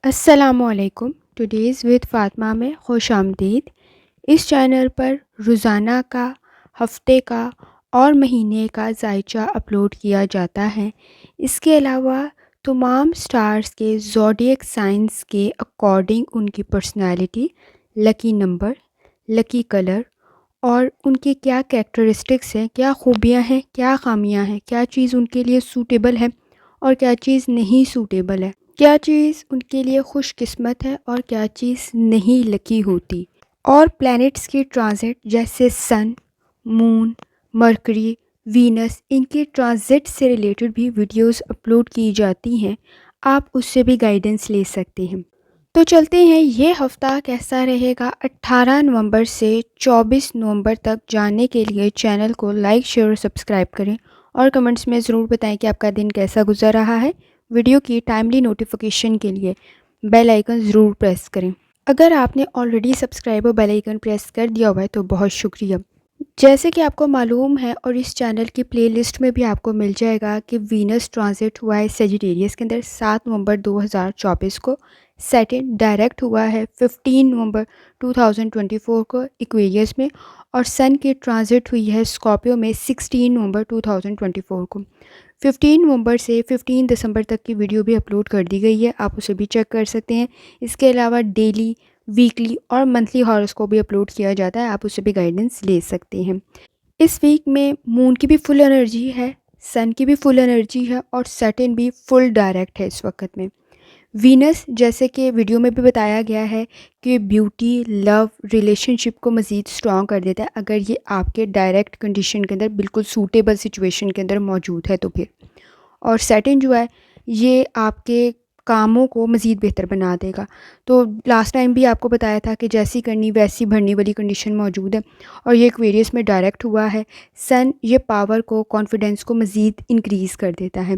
अस्सलामुअलैकुम। Today's with Fatima में खुश आमदीद। इस चैनल पर रोज़ाना का, हफ्ते का और महीने का जायचा अपलोड किया जाता है। इसके अलावा तमाम स्टार्स के ज़ोडिएक साइंस के अकॉर्डिंग उनकी personality, lucky number, lucky colour और उनकी क्या कैरेक्टरिस्टिक्स हैं, क्या खूबियाँ हैं, क्या ख़ामियाँ हैं, क्या चीज़ उनके लिए सूटेबल है और क्या चीज़ नहीं सूटेबल है, क्या चीज़ उनके लिए खुशकिस्मत है और क्या चीज़ नहीं लकी होती। और प्लैनेट्स की ट्रांजिट जैसे सन, मून, मरकरी, वीनस, इनके ट्रांजिट से रिलेटेड भी वीडियोस अपलोड की जाती हैं। आप उससे भी गाइडेंस ले सकते हैं। तो चलते हैं, ये हफ़्ता कैसा रहेगा 18 नवंबर से 24 नवंबर तक जानने के लिए चैनल को लाइक, शेयर और सब्सक्राइब करें और कमेंट्स में ज़रूर बताएं कि आपका दिन कैसा गुजर रहा है। वीडियो की टाइमली नोटिफिकेशन के लिए बेल आइकन ज़रूर प्रेस करें। अगर आपने ऑलरेडी सब्सक्राइब और बेल आइकन प्रेस कर दिया हुआ है तो बहुत शुक्रिया। जैसे कि आपको मालूम है और इस चैनल की प्लेलिस्ट में भी आपको मिल जाएगा कि वीनस ट्रांजिट हुआ है सेजिटेरियस के अंदर 7 नवंबर 2024 को। सैटर्न डायरेक्ट हुआ है 15 नवंबर 2024 को एक्वेरियस में। और सन की ट्रांजिट हुई है स्कॉर्पियो में 16 नवंबर 2024 को। 15 नवंबर से 15 दिसंबर तक की वीडियो भी अपलोड कर दी गई है, आप उसे भी चेक कर सकते हैं। इसके अलावा डेली, वीकली और मंथली हॉरोस्कोप भी अपलोड किया जाता है, आप उससे भी गाइडेंस ले सकते हैं। इस वीक में मून की भी फुल एनर्जी है, सन की भी फुल एनर्जी है और सैटर्न भी फुल डायरेक्ट है इस वक्त में। वीनस, जैसे कि वीडियो में भी बताया गया है कि ब्यूटी, लव, रिलेशनशिप को मज़ीद स्ट्रॉन्ग कर देता है अगर ये आपके डायरेक्ट कंडीशन के अंदर, बिल्कुल सूटेबल सिचुएशन के अंदर मौजूद है तो फिर। और सैटर्न जो है ये आपके कामों को मज़ीद बेहतर बना देगा। तो लास्ट टाइम भी आपको बताया था कि जैसी करनी वैसी भरने वाली कंडीशन मौजूद है और ये एक्वेरियस में डायरेक्ट हुआ है। सन ये पावर को, कॉन्फिडेंस को मज़ीद इंक्रीज़ कर देता है।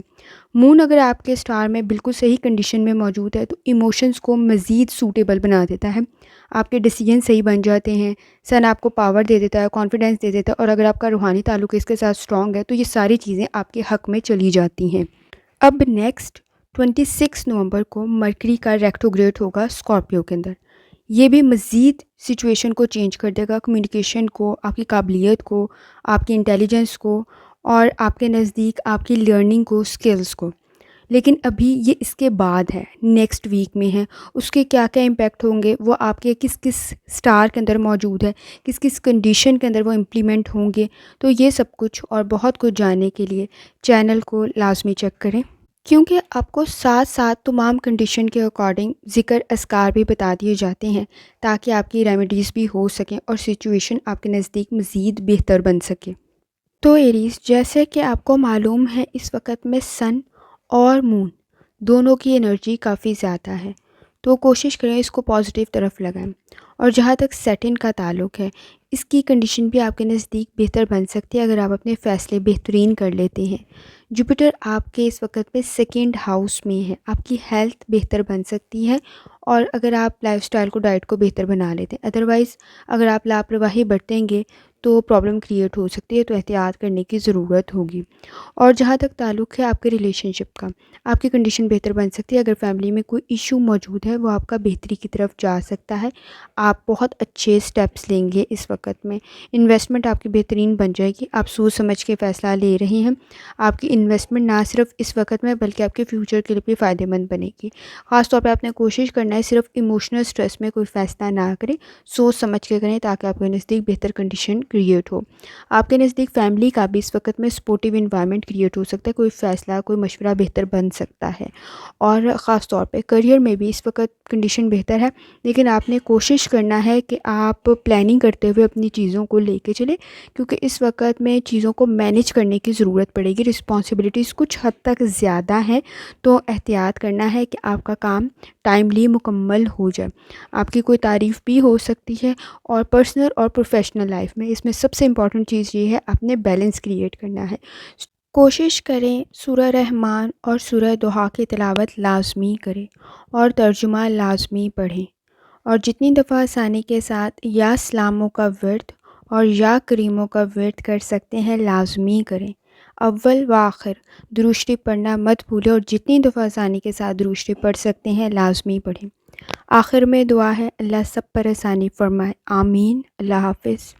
मून अगर आपके स्टार में बिल्कुल सही कंडीशन में मौजूद है तो इमोशंस को मज़ीद सूटेबल बना देता है, आपके डिसीजन सही बन जाते हैं। सन आपको पावर दे देता है, कॉन्फिडेंस दे देता है और अगर आपका रूहानी ताल्लुक इसके साथ स्ट्रॉन्ग है तो ये सारी चीज़ें आपके हक़ में चली जाती हैं। अब नेक्स्ट 26 नवंबर को मरकरी का रेट्रोग्रेड होगा स्कॉर्पियो के अंदर। ये भी मज़ीद सिचुएशन को चेंज कर देगा, कम्युनिकेशन को, आपकी काबिलियत को, आपकी इंटेलिजेंस को और आपके नज़दीक आपकी लर्निंग को, स्किल्स को। लेकिन अभी ये इसके बाद है, नेक्स्ट वीक में है। उसके क्या क्या इम्पैक्ट होंगे, वो आपके किस किस स्टार के अंदर मौजूद है, किस किस कंडीशन के अंदर वो इम्प्लीमेंट होंगे। तो ये सब कुछ और बहुत कुछ जानने के लिए चैनल को लाजमी चेक करें, क्योंकि आपको साथ साथ तमाम कंडीशन के अकॉर्डिंग ज़िक्र अस्कार भी बता दिए जाते हैं ताकि आपकी रेमेडीज़ भी हो सकें और सिचुएशन आपके नज़दीक मज़ीद बेहतर बन सके। तो एरीज़, जैसे कि आपको मालूम है इस वक्त में सन और मून दोनों की एनर्जी काफ़ी ज़्यादा है, तो कोशिश करें इसको पॉजिटिव तरफ लगाएं। और जहाँ तक सैटर्न का ताल्लुक़ है, इसकी कंडीशन भी आपके नज़दीक बेहतर बन सकती है अगर आप अपने फ़ैसले बेहतरीन कर लेते हैं। जुपिटर आपके इस वक्त में सेकंड हाउस में है, आपकी हेल्थ बेहतर बन सकती है और अगर आप लाइफस्टाइल को, डाइट को बेहतर बना लेते हैं। अदरवाइज़ अगर आप लापरवाही बरतेंगे तो प्रॉब्लम क्रिएट हो सकती है, तो एहतियात करने की ज़रूरत होगी। और जहाँ तक ताल्लुक़ है आपके रिलेशनशिप का, आपकी कंडीशन बेहतर बन सकती है। अगर फैमिली में कोई इशू मौजूद है वो आपका बेहतरी की तरफ जा सकता है, आप बहुत अच्छे स्टेप्स लेंगे इस वक्त में। इन्वेस्टमेंट आपकी बेहतरीन बन जाएगी, आप सोच समझ के फ़ैसला ले रहे हैं। आपकी इन्वेस्टमेंट ना सिर्फ इस वक्त में बल्कि आपके फ्यूचर के लिए भी फ़ायदेमंद बनेगी। ख़ास तौर पे आपने कोशिश करना है सिर्फ इमोशनल स्ट्रेस में कोई फ़ैसला ना करें, सोच समझ के करें ताकि आपके नज़दीक बेहतर कंडीशन क्रिएट हो। आपके नज़दीक फैमिली का भी इस वक्त में सपोर्टिव इन्वायरमेंट क्रिएट हो सकता है, कोई फ़ैसला, कोई मशवरा बेहतर बन सकता है। और ख़ास तौर पे करियर में भी इस वक्त कंडीशन बेहतर है, लेकिन आपने कोशिश करना है कि आप प्लानिंग करते हुए अपनी चीज़ों को लेके चलें, क्योंकि इस वक्त में चीज़ों को मैनेज करने की ज़रूरत पड़ेगी। रिस्पॉन्सिबिलिटीज़ कुछ हद तक ज़्यादा हैं, तो एहतियात करना है कि आपका काम टाइमली मुकम्मल हो जाए। आपकी कोई तारीफ़ भी हो सकती है और पर्सनल और प्रोफेशनल लाइफ में इसमें सबसे इम्पॉर्टेंट चीज़ ये है, आपने बैलेंस क्रिएट करना है। कोशिश करें सूरह रहमान और सूरह दुहा की तिलावत लाजमी करें और तर्जुमा लाजमी पढ़ें। और जितनी दफ़ा आसानी के साथ या सलामों का वर्द और या करीमों का वर्द कर सकते हैं लाजमी करें। अव्वल व आखिर दुरूद शरीफ पढ़ना मत भूलें और जितनी दफ़ा आसानी के साथ दुरूद शरीफ पढ़ सकते हैं लाजमी पढ़ें। आखिर में दुआ है, अल्लाह सब पर आसानी फरमाए। आमीन। अल्लाह हाफ़िज़।